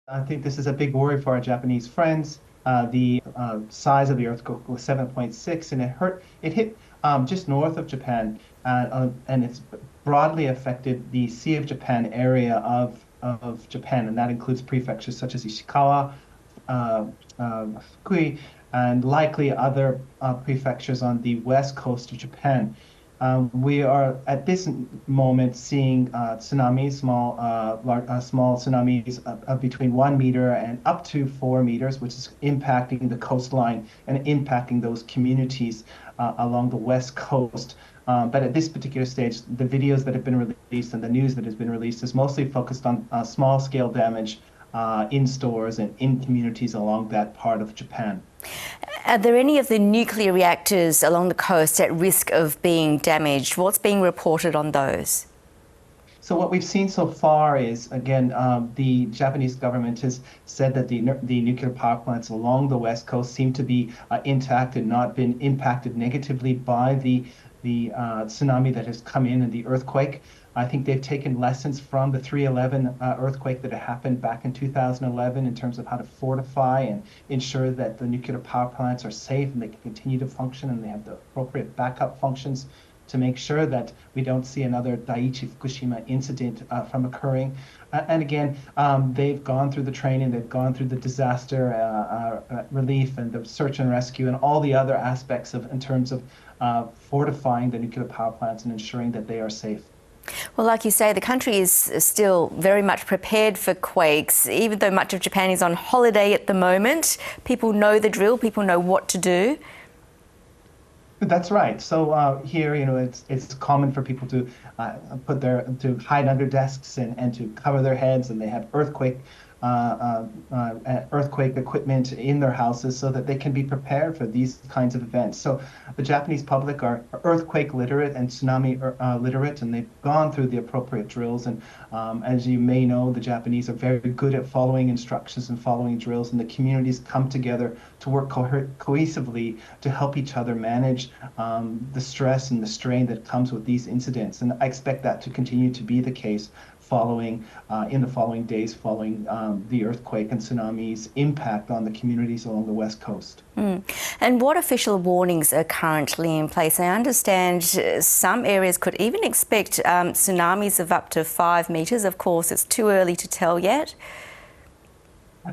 I think this is a big worry for our Japanese friends. The size of the earthquake was 7.6, and it hit just north of Japan, and it's broadly affected the Sea of Japan area of Japan, and that includes prefectures such as Ishikawa, uh, Fukui, and likely other prefectures on the west coast of Japan. We are at this moment seeing tsunamis, small tsunamis of between 1 meter and up to 4 meters, which is impacting the coastline and impacting those communities along the west coast. But at this particular stage, the videos that have been released and the news that has been released is mostly focused on small scale damage in stores and in communities along that part of Japan. Are there any of the nuclear reactors along the coast at risk of being damaged? What's being reported on those? So what we've seen so far is, again, the Japanese government has said that the nuclear power plants along the west coast seem to be intact and not been impacted negatively by the tsunami that has come in and the earthquake. I think they've taken lessons from the 311 earthquake that happened back in 2011 in terms of how to fortify and ensure that the nuclear power plants are safe and they can continue to function and they have the appropriate backup functions to make sure that we don't see another Daiichi Fukushima incident from occurring. And again, they've gone through the training, they've gone through the disaster relief and the search and rescue and all the other aspects in terms of fortifying the nuclear power plants and ensuring that they are safe. Well, like you say, the country is still very much prepared for quakes. Even though much of Japan is on holiday at the moment, people know the drill, people know what to do. That's right. So here, it's common for people to to hide under desks and to cover their heads, and they have earthquake equipment in their houses so that they can be prepared for these kinds of events. So the Japanese public are earthquake literate and tsunami literate, and they've gone through the appropriate drills. And as you may know, the Japanese are very good at following instructions and following drills, and the communities come together to work cohesively to help each other manage the stress and the strain that comes with these incidents. And I expect that to continue to be the case in the following days following the earthquake and tsunami's impact on the communities along the west coast. And what official warnings are currently in place? I understand some areas could even expect tsunamis of up to 5 meters. Of course, it's too early to tell yet.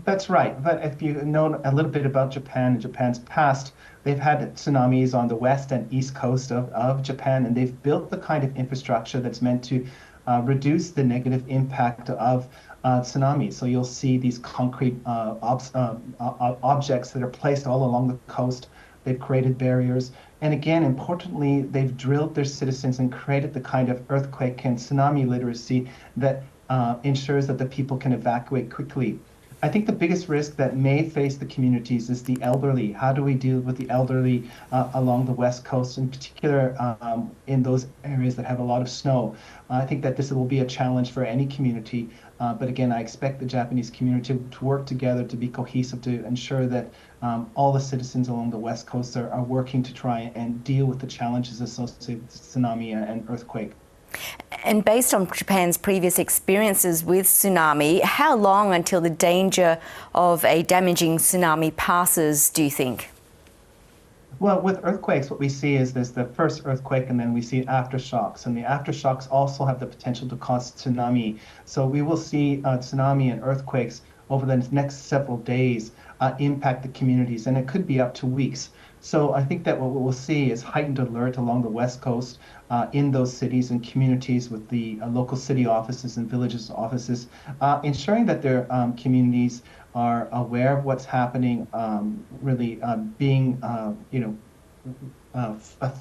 That's right. But if you know a little bit about Japan and Japan's past, they've had tsunamis on the west and east coast of Japan, and they've built the kind of infrastructure that's meant to reduce the negative impact of tsunamis. So you'll see these concrete objects that are placed all along the coast. They've created barriers. And again, importantly, they've drilled their citizens and created the kind of earthquake and tsunami literacy that ensures that the people can evacuate quickly. I think the biggest risk that may face the communities is the elderly. How do we deal with the elderly along the west coast, in particular in those areas that have a lot of snow? I think that this will be a challenge for any community. But again, I expect the Japanese community to work together to be cohesive to ensure that all the citizens along the west coast are working to try and deal with the challenges associated with tsunami and earthquake. And based on Japan's previous experiences with tsunami, how long until the danger of a damaging tsunami passes, do you think? Well, with earthquakes, what we see is there's the first earthquake and then we see aftershocks. And the aftershocks also have the potential to cause tsunami. So we will see tsunami and earthquakes over the next several days impact the communities, and it could be up to weeks. So I think that what we'll see is heightened alert along the west coast in those cities and communities with the local city offices and villages offices, ensuring that their communities are aware of what's happening, really being,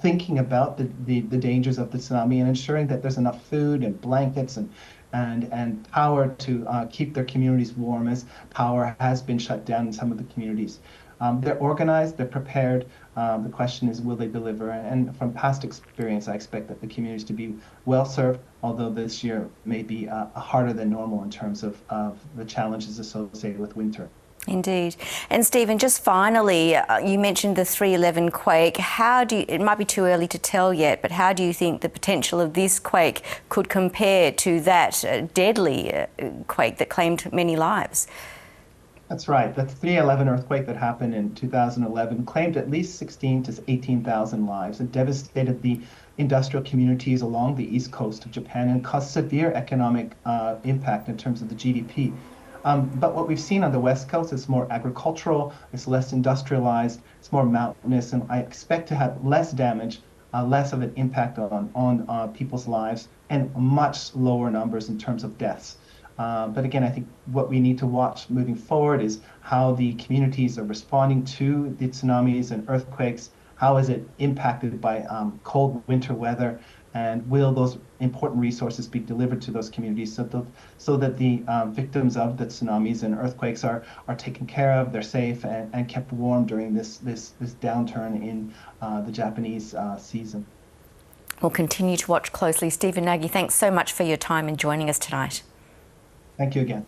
thinking about the dangers of the tsunami and ensuring that there's enough food and blankets and power to keep their communities warm, as power has been shut down in some of the communities. They're organized, they're prepared. The question is, will they deliver? And from past experience, I expect that the communities to be well served, although this year may be harder than normal in terms of the challenges associated with winter. Indeed. And Stephen, just finally, you mentioned the 311 quake. It might be too early to tell yet, but how do you think the potential of this quake could compare to that deadly quake that claimed many lives? That's right. The 311 earthquake that happened in 2011 claimed at least 16 to 18,000 lives. It devastated the industrial communities along the east coast of Japan and caused severe economic impact in terms of the GDP. But what we've seen on the west coast is more agricultural, it's less industrialized, it's more mountainous, and I expect to have less damage, less of an impact on people's lives, and much lower numbers in terms of deaths. But again, I think what we need to watch moving forward is how the communities are responding to the tsunamis and earthquakes. How is it impacted by cold winter weather? And will those important resources be delivered to those communities so that the victims of the tsunamis and earthquakes are taken care of, they're safe, and kept warm during this downturn in the Japanese season? We'll continue to watch closely. Stephen Nagy, thanks so much for your time and joining us tonight. Thank you again.